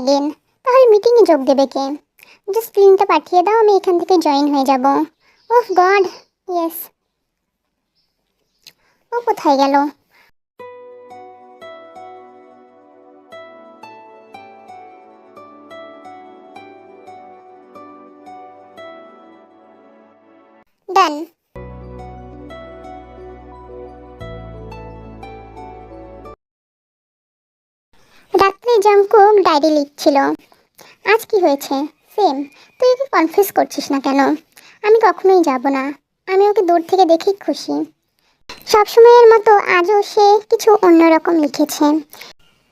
Again. তাহলে মিটিংয়ে যোগ দেবে কে? জাস্ট লিঙ্কটা পাঠিয়ে দাও, আমি এখান থেকে জয়েন হয়ে যাব। ওহ গড, ইয়েস। ও কোথায় গেল? ডান। রাত্রে জাঙ্কুক ডায়েরি লিখছিল। আজ কি হয়েছে? সেম। তুই ওকে কনফিউজ করছিস না কেন? আমি কখনোই যাব না। আমি ওকে দূর থেকে দেখেই খুশি। সবসময়ের মতো আজও সে কিছু অন্যরকম লিখেছে।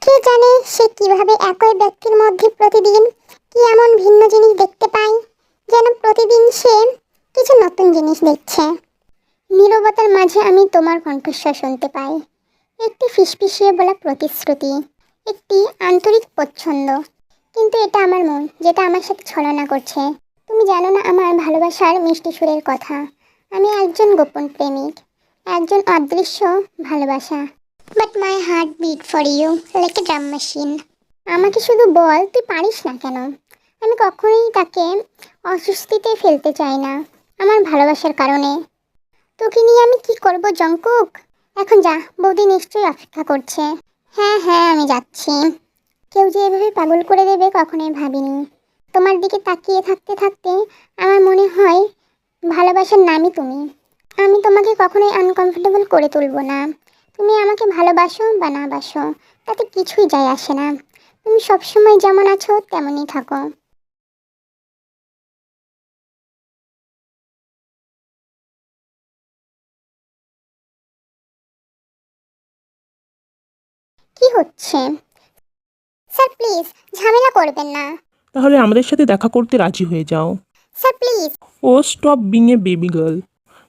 কে জানে সে কিভাবে একই ব্যক্তির মধ্যে প্রতিদিন কি এমন ভিন্ন জিনিস দেখতে পায়, যেন প্রতিদিন সে কিছু নতুন জিনিস দেখছে। নীরবতার মাঝে আমি তোমার কণ্ঠস্বর শুনতে পাই। একটি ফিসফিসিয়ে বলা প্রতিশ্রুতি, একটি আন্তরিক পছন্দ। কিন্তু এটা আমার মন, যেটা আমার সাথে ছলনা করছে। তুমি জানো না আমার ভালোবাসার মিষ্টি সুরের কথা। আমি একজন গোপন প্রেমিক, একজন অদৃশ্য ভালোবাসা। But my heart beat for you like a drum machine. আমাকে শুধু বল, তুই পারিস না কেন? আমি কখনোই তাকে অস্বস্তিতে ফেলতে চাই না, আমার ভালোবাসার কারণে। তোকে নিয়ে আমি কি করব জঙ্কুক? এখন যা, বৌদি নিশ্চয়ই অপেক্ষা করছে। হ্যাঁ হ্যাঁ, আমি যাচ্ছি। কেউ যে এভাবে পাগল করে দেবে কখনোই ভাবিনি। তোমার দিকে তাকিয়ে থাকতে থাকতে আমার মনে হয় ভালোবাসার নামই তুমি। আমি তোমাকে কখনোই আনকমফোর্টেবল করে তুলব না। তুমি আমাকে ভালোবাসো বা না বাসো, তাতে কিছুই যায় আসে না। তুমি সবসময় যেমন আছো তেমনই থাকো। কি হচ্ছে? স্যার প্লিজ, ঝামেলা করবেন না। তাহলে আমাদের সাথে দেখা করতে রাজি হয়ে যাও। Sir please. Oh stop being a baby girl.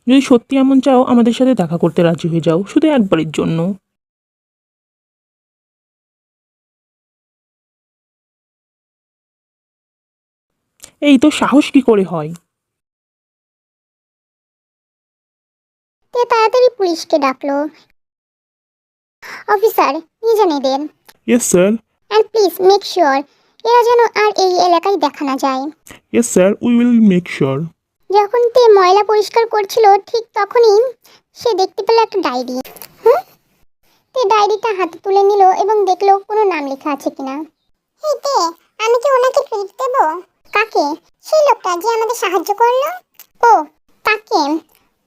যদি সত্যি এমন চাও আমাদের সাথে দেখা করতে রাজি হয়ে যাও, শুধু একবারের জন্য। এই তো সাহস কি করে হয়? তে তাড়াতাড়ি পুলিশকে ডাকলো। অফিসার, নিয়ে যান এদের। Yes sir. And please make sure এরা যেন আর এই এলাকায় দেখা না যায়। Yes sir, we will make sure. যখন তে ময়লা পরিষ্কার করছিল ঠিক তখনই সে দেখতে পেল একটা ডায়েরি। হুম। তে ডায়েরিটা হাতে তুলে নিল এবং দেখলো কোনো নাম লেখা আছে কিনা। এই তে, আমি কি ওনাকে ট্রিট দেব? কাকে? সেই লোকটা যে আমাদের সাহায্য করলো। ও, তাকে।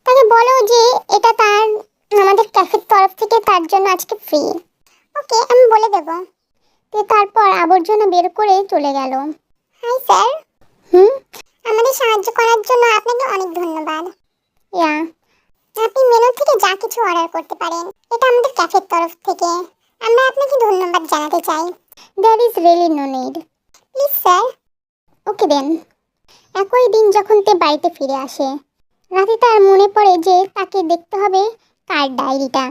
তাকে বলো যে এটা তার, আমাদের ক্যাফের তরফ থেকে তার জন্য আজকে ফ্রি। ওকে, আমি বলে দেব। তে তারপর আবর্জনা বের করে চলে গেল। Hi sir. হুম। আমাদের সাহায্য করার জন্য আপনাকে অনেক ধন্যবাদ। ইয়া। আপনি মেনু থেকে যা কিছু অর্ডার করতে পারেন, এটা আমাদের ক্যাফের তরফ থেকে। আমরা আপনাকে ধন্যবাদ জানাতে চাই। There is really no need. Please sir. Okay then. একই দিন যখন তে বাড়িতে ফিরে আসে, রাতে তার মনে পড়ে যে তাকে দেখতে হবে কার ডায়েরিটা।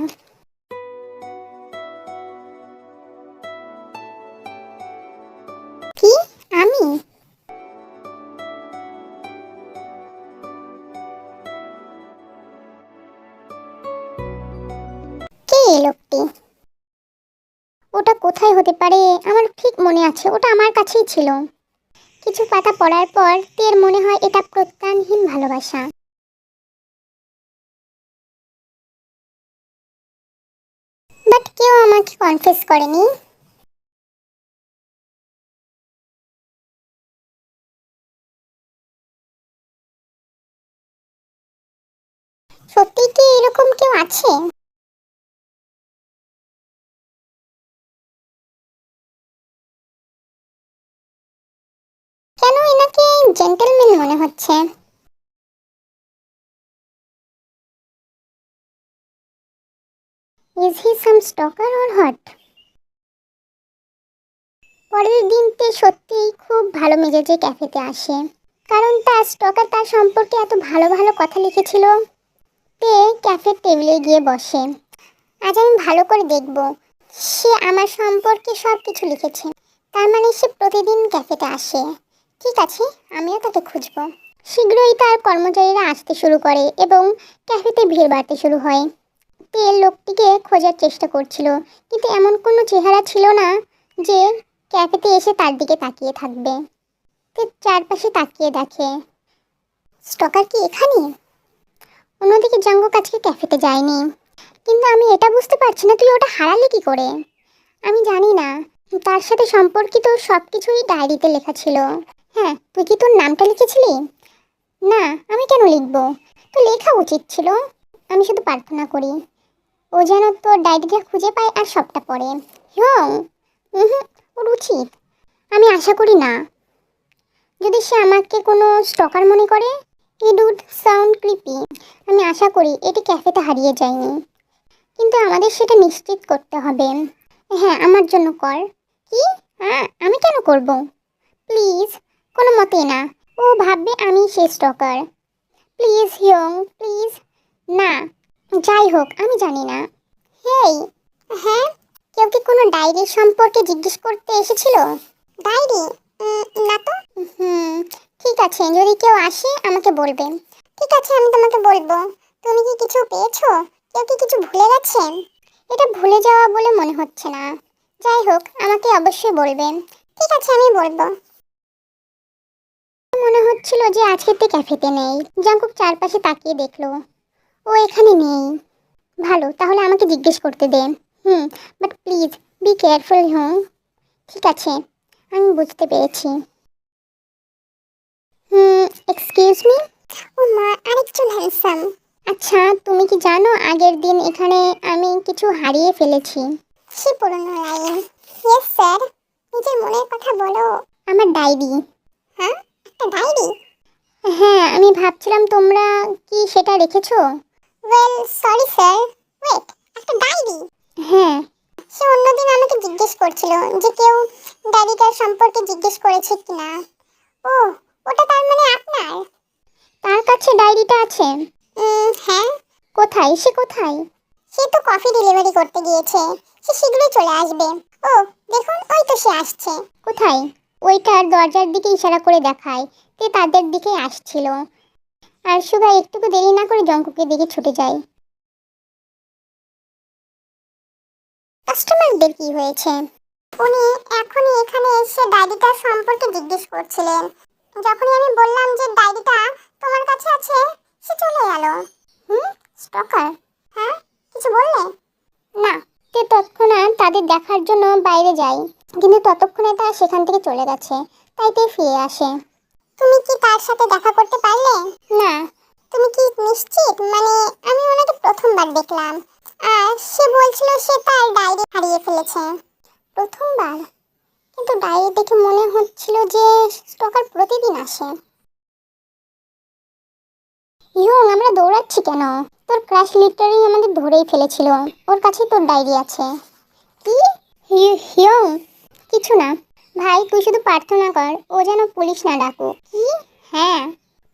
কি? আমি? কে এই লোকটি? ওটা কোথায় হতে পারে? আমার ঠিক মনে আছে, ওটা আমার কাছেই ছিল। কিছু পাতা পড়ার পর তের মনে হয় এটা প্রত্যানহীন ভালোবাসা। বাট কেউ আমাকে কনফেস করেনি। সত্যি কি এরকম কেউ আছে? কেন এনাকে জেন্টলম্যান মনে হচ্ছে? Is he some stalker or what? পরের দিন তে সত্যিই খুব ভালো মেজাজে ক্যাফেতে আসে, কারণ তার স্টকার তার সম্পর্কে এত ভালো ভালো কথা লিখেছিল। তে ক্যাফের টেবিলে গিয়ে বসে। আজ আমি ভালো করে দেখব সে আমার সম্পর্কে সব কিছু লিখেছে। তার মানে সে প্রতিদিন ক্যাফেতে আসে। ঠিক আছে, আমিও তাকে খুঁজব। শীঘ্রই তার কর্মচারীরা আসতে শুরু করে এবং ক্যাফেতে ভিড় বাড়তে শুরু হয়। তে লোকটিকে খোঁজার চেষ্টা করছিল, কিন্তু এমন কোনো চেহারা ছিল না যে ক্যাফেতে এসে তার দিকে তাকিয়ে থাকবে। তো চারপাশে তাকিয়ে দেখে স্টকার কি এখানে। অন্যদিকে জাঙ্কুক আজকে ক্যাফেতে যায়নি, কিন্তু আমি এটা বুঝতে পারছি না তুই ওটা হারালি কি করে। আমি জানি না, তার সাথে সম্পর্কিত সব কিছুই ডায়েরিতে লেখা ছিল। হ্যাঁ, তুই কি তোর নামটা লিখেছিলি? না, আমি কেন লিখবো? তো লেখা উচিত ছিল। আমি শুধু প্রার্থনা করি ও যেন তোর ডায়েরিটা খুঁজে পায় আর সবটা পড়ে। হ্যাঁ, ওর উচিত। আমি আশা করি না। যদি সে আমাকে কোনো স্টকার মনে করে, ইট উড সাউন্ড ক্রিপি। আমি আশা করি এটি ক্যাফেতে হারিয়ে যায়নি, কিন্তু আমাদের সেটা নিশ্চিত করতে হবে। হ্যাঁ, আমার জন্য কর। কি? হ্যাঁ, আমি কেন করব? প্লিজ, কোনো মতেই না। ও ভাববে আমি সেই স্টকার। Please হিয়ং, please. না, যাই হোক, আমি জানি না। হেই। হ্যাঁ, কেউ কি কোনো ডায়েরি সম্পর্কে জিজ্ঞেস করতে এসেছিল? ডায়েরি? না তো। হুম, ঠিক আছে, যদি কেউ আসে আমাকে বলবে। ঠিক আছে, আমি তোমাকে বলবো। তুমি কি কিছু পেয়েছো? কেউ কি কিছু ভুলে গেছে? এটা ভুলে যাওয়া বলে মনে হচ্ছে না। যাই হোক, আমাকে অবশ্যই বলবেন। ঠিক আছে, আমি বলবো। মনে হচ্ছিল যে আজকে ক্যাফেতে নেই। জাঙ্কুক চারপাশে তাকিয়ে দেখলো ও এখানে নেই। ভালো, তাহলে আমাকে জিজ্ঞেস করতে দেন। But please be careful. ঠিক আছে, আমি বুঝতে পেরেছি। Excuse me. ও মা, আরেকজন হ্যান্ডসাম। আচ্ছা, তুমি কি জানো আগের দিন এখানে আমি কিছু হারিয়ে ফেলেছি? সে পুরনো লাইন। ইয়েস স্যার, নিজের মনের কথা বলো। আমার ডায়েরি। হ্যাঁ, একটা ডায়েরি? হ্যাঁ, আমি ভাবছিলাম তোমরা কি সেটা রেখেছো। Well, sorry sir. ওয়েট, একটা ডায়েরি? হ্যাঁ। সে অন্যদিন আমাকে জিজ্ঞেস করছিল যে কেউ ডায়েরিটার সম্পর্কে জিজ্ঞেস করেছে কিনা। ও, ওটা তার মানে আপনার? তার কাছে ডায়েরিটা আছে। হ্যাঁ। কোথায়? সে কোথায়? সে তো কফি ডেলিভারি করতে গিয়েছে। সে শীঘ্রই চলে আসবে। ও, দেখুন, ওই তো সে আসছে। কোথায়? ওইটার দরজার দিকে ইশারা করে দেখায় যে তাদের দিকে আসছিল। আর সুগা একটুকু দেরি না করে জঙ্কুকের দিকে ছুটে যায়। কাস্টমারদের কি হয়েছে? উনি এখনই এখানে এসে ডায়েরিটা সম্পর্কে জিজ্ঞেস করছিলেন। যখনই আমি বললাম যে ডায়েরিটা তোমার কাছে আছে, সে চলে গেল। স্টকার? হ্যাঁ, কিছু বললে? না। তে তৎক্ষণাৎ তাদের দেখার জন্য বাইরে যায়, কিন্তু ততক্ষণে তারা সেখান থেকে চলে গেছে, তাই তে ফিরে আসে। তুমি কি তার সাথে দেখা করতে পারলে? না। তুমি কি নিশ্চিত? মানে আমি ওনাকে প্রথমবার দেখলাম, আর সে বলছিল সে তার ডায়েরি হারিয়ে ফেলেছে। প্রথমবার? কিন্তু ডায়েরি দেখে মনে হচ্ছিল যে স্টকার প্রতিদিন আসে। আমরা দৌড়াচ্ছি কেন? তোর ক্রাশ লিটারেই আমাদের ধরেই ফেলেছিল। ওর কাছে তোর ডায়েরি আছে। কি? হিয়ং, কিছু না ভাই, তুই শুধু প্রার্থনা কর ও যেন পুলিশ না ডাকুক। কি? হ্যাঁ।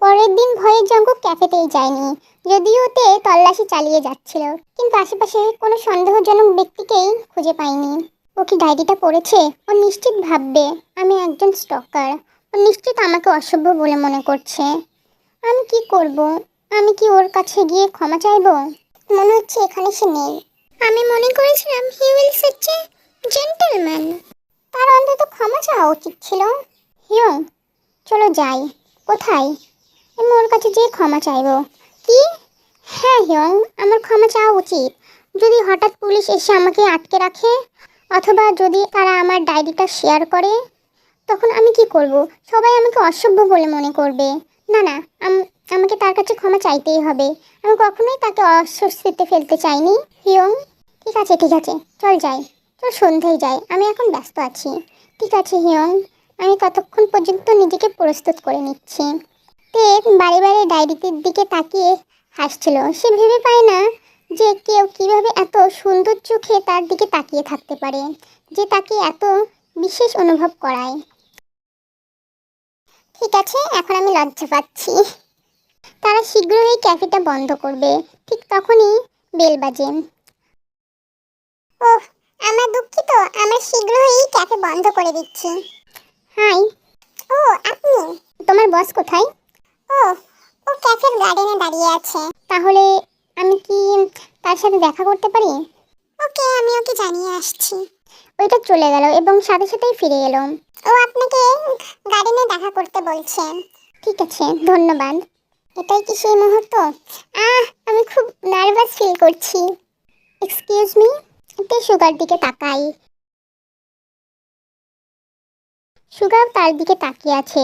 পরের দিন ভয়ে জঙ্কুক ক্যাফেতেই যায়নি, যদিও তে তল্লাশি চালিয়ে যাচ্ছিল, কিন্তু আশেপাশে কোনো সন্দেহজনক ব্যক্তিকেই খুঁজে পায়নি। ও কি ডায়েরিটা পড়েছে? ও নিশ্চিত ভাববে আমি একজন স্টকার। ও নিশ্চিত আমাকে অসভ্য বলে মনে করছে। আমি কি করব? আমি কি ওর কাছে গিয়ে ক্ষমা চাইবো? মনে হচ্ছে এখানে সে নেই। আমি মনে করেছিলাম he will such a gentleman. তার অন্তত ক্ষমা চাওয়া উচিত ছিল। হিয়ং, চলো যাই। কোথায়? আমি ওর কাছে যেয়ে ক্ষমা চাইবো। কি? হ্যাঁ হিয়ং, আমার ক্ষমা চাওয়া উচিত। যদি হঠাৎ পুলিশ এসে আমাকে আটকে রাখে, অথবা যদি তারা আমার ডায়েরিটা শেয়ার করে, তখন আমি কি করব? সবাই আমাকে অসভ্য বলে মনে করবে। না না, আমাকে তার কাছে ক্ষমা চাইতেই হবে। আমি কখনোই তাকে অস্বস্তিতে ফেলতে চাইনি। হিয়ং, ঠিক আছে ঠিক আছে, চল যাই। চল সন্ধ্যায় যাই, আমি এখন ব্যস্ত আছি। ঠিক আছে হিয়ং, আমি ততক্ষণ পর্যন্ত নিজেকে প্রস্তুত করে নিচ্ছি। তে বারে বারে ডায়েরিটির দিকে তাকিয়ে হাসছিল। সে ভেবে পায় না যে কেউ কিভাবে এত সুন্দর চোখে তার দিকে তাকিয়ে থাকতে পারে, যে তাকে এত বিশেষ অনুভব করায়। ঠিক আছে, এখন আমি লজ্জা পাচ্ছি। তারা শীঘ্রই ক্যাফেটা বন্ধ করবে। ঠিক তখনই বেল বাজে। ওহ, আমরা দুঃখিত, আমরা শীঘ্রই ক্যাফে বন্ধ করে দিচ্ছি। হাই। ও, আপনি? তোমার বস কোথায়? ও, ও ক্যাফের গার্ডেনে দাঁড়িয়ে আছে। তাহলে আমি কি তার সাথে দেখা করতে পারি? ওকে, আমি ওকে জানিয়ে আসছি। ওইটা চলে গেল এবং সাথে সাথেই ফিরে এলো। ও আপনাকে গার্ডেনে দেখা করতে বলছে। ঠিক আছে, ধন্যবাদ। এটাই কি সেই মুহূর্ত? আমি খুব নার্ভাস ফিল করছি। Excuse me. তে সুগার দিকে তাকাই। সুগার তার দিকে তাকিয়ে আছে।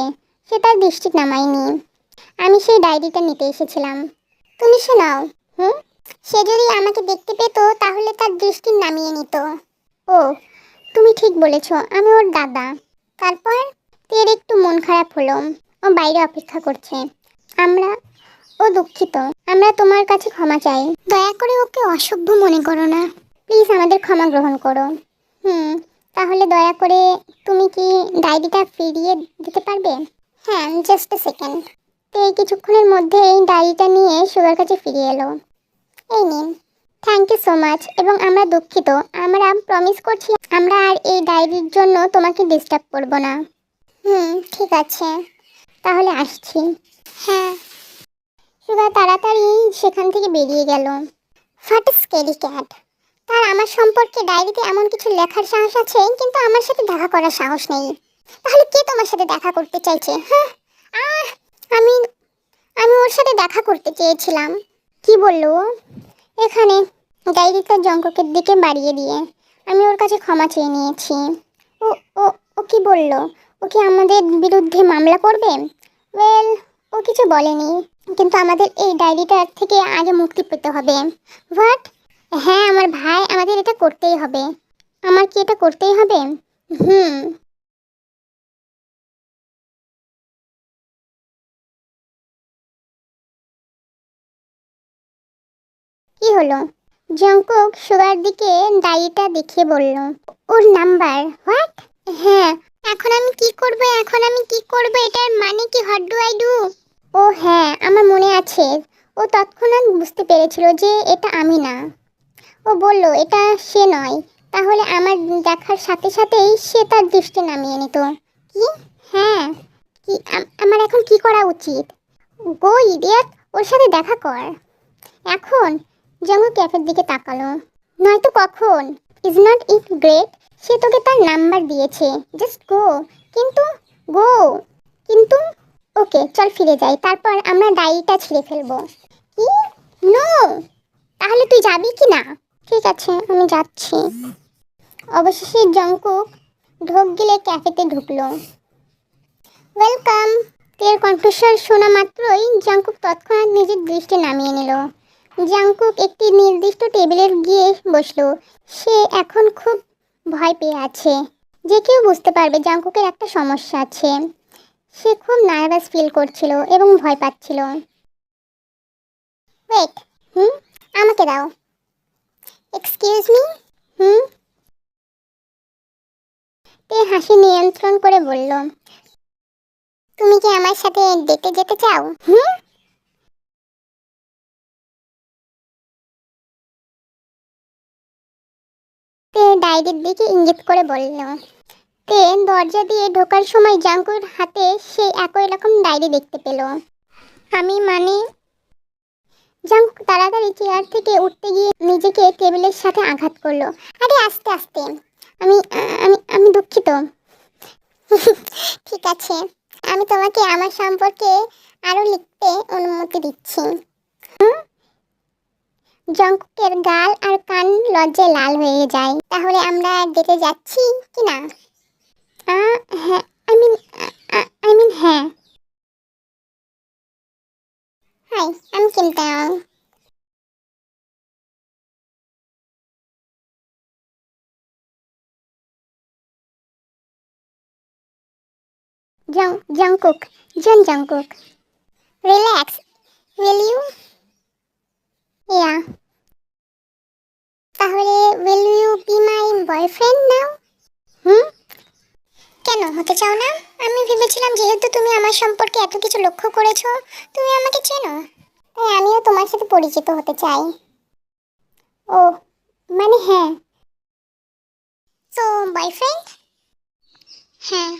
সে তার দৃষ্টি নামায়নি। আমি সেই ডায়েরিটা নিতে এসেছিলাম। তুমি সে নাও। সে যদি আমাকে দেখতে পেত তাহলে তার দৃষ্টি নামিয়ে নিত। ও, তুমি ঠিক বলেছ, আমি ওর দাদা। তারপর তের একটু মন খারাপ হলো। ও বাইরে অপেক্ষা করছে। ও দুঃখিত। আমরা তোমার কাছে ক্ষমা চাই। দয়া করে ওকে অসভ্য মনে করো না। প্লিজ আমাদের ক্ষমা গ্রহণ করো। তাহলে দয়া করে তুমি কি ডায়েরিটা ফিরিয়ে দিতে পারবে? হ্যাঁ, জাস্ট এ সেকেন্ড। তো এই কিছুক্ষণের মধ্যে এই ডায়েরিটা নিয়ে সুগার কাছে ফিরে এলো। এই নিন। Thank you so much. এবং আমরা দুঃখিত। আমরা প্রমিস করছি আমরা আর এই ডায়েরির জন্য তোমাকে ডিস্টার্ব করব না। ঠিক আছে, তাহলে আসছি। হ্যাঁ। সুগা তাড়াতাড়ি সেখান থেকে বেরিয়ে গেল। What is scary cat. তার আমার সম্পর্কে ডায়েরিতে এমন কিছু লেখার সাহস আছে, কিন্তু আমার সাথে দেখা করার সাহস নেই। তাহলে কে তোমার সাথে দেখা করতে চাইছে? হ্যাঁ, আমি আমি ওর সাথে দেখা করতে চেয়েছিলাম। কি বললো? এখানে ডায়েরিটা জঙ্ককের দিকে বাড়িয়ে দিয়ে আমি ওর কাছে ক্ষমা চেয়ে নিয়েছি। ও ও ও কি বললো? ও কি আমাদের বিরুদ্ধে মামলা করবে? ওয়েল, ও কিছু বলেনি, কিন্তু আমাদের এই ডায়েরিটার থেকে আগে মুক্তি পেতে হবে। হোয়াট? হ্যাঁ, আমার ভাই, আমাদের এটা করতেই হবে। আমার কি এটা করতেই হবে? হুম। কি হলো? জঙ্কুক সুগার দিকে ডায়েরিটা দেখিয়ে বলল, ওর নাম্বার। হোয়াট? হ্যাঁ। এখন আমি কি করব? এটার মানে কি? What do I do? ও হ্যাঁ, আমার মনে আছে। ও তৎক্ষণাৎ বুঝতে পেরেছিল যে এটা আমি না। ও বলল এটা সে নয়। তাহলে আমার দেখার সাথে সাথেই সে তার দৃষ্টি নামিয়ে নিত। কি? হ্যাঁ। কি আমার এখন কি করা উচিত? গো ইডিয়েট, ওর সাথে দেখা কর এখন। জঙ্গু ক্যাফের দিকে তাকালো। নয়তো কখন? Is not it great? সে তোকে তার নাম্বার দিয়েছে। Just go. কিন্তু গো কিন্তু ওকে, চল ফিরে যাই, তারপর আমরা ডায়েরিটা ছিঁড়ে ফেলবো। কি? নো। তাহলে তুই যাবি কি না? ঠিক আছে, আমি যাচ্ছি। অবশেষে জঙ্কুক ঢোক গিলে ক্যাফেতে ঢুকলো। ওয়েলকাম। তের কণ্ঠস্বর শোনা মাত্রই জঙ্কুক তৎক্ষণাৎ নিজের দৃষ্টি নামিয়ে নিল। জঙ্কুক একটি নির্দিষ্ট টেবিলে গিয়ে বসলো। সে এখন খুব ভয় পেয়ে আছে। যে কেউ বুঝতে পারবে জঙ্কুকের একটা সমস্যা আছে। সে খুব নার্ভাস ফিল করছিল এবং ভয় পাচ্ছিল। ওয়েট। আমাকে দাও। Excuse me. তে হাসি নিয়ন্ত্রণ করে বলল, তুমি কি আমার সাথে ডেটে যেতে চাও? তে ডায়েরির দিকে ইঙ্গিত করে বলল। তে দরজা দিয়ে ঢোকার সময় জাঙ্কুর হাতে সেই একই রকম ডায়েরি দেখতে পেল। আমি মানে জাঙ্কুক তাড়াতাড়ি চেয়ার থেকে উঠতে গিয়ে নিজেকে টেবিলের সাথে আঘাত করলো। আরে আস্তে আস্তে। আমি আমি আমি দুঃখিত। ঠিক আছে, আমি তোমাকে আমার সম্পর্কে আরো লিখতে অনুমতি দিচ্ছি। জঙ্কুকের গাল আর কান লজ্জায় লাল হয়ে যায়। তাহলে আমরা ডেটে যাচ্ছি কি না? হ্যাঁ, আই মিন হ্যাঁ। হাই, আমি Kim Taehyung. Jungkook, Jungkook, relax, will you? Yeah. তাহলে will you be my boyfriend now? কেন হতে চাও না? আমি ভেবেছিলাম যেহেতু তুমি আমার সম্পর্কে এত কিছু লক্ষ্য করেছো, তুমি আমাকে চেনো, তাই আমিও তোমার সাথে পরিচিত হতে চাই। ও মানে হ্যাঁ। তো বয়ফ্রেন্ড? হ্যাঁ।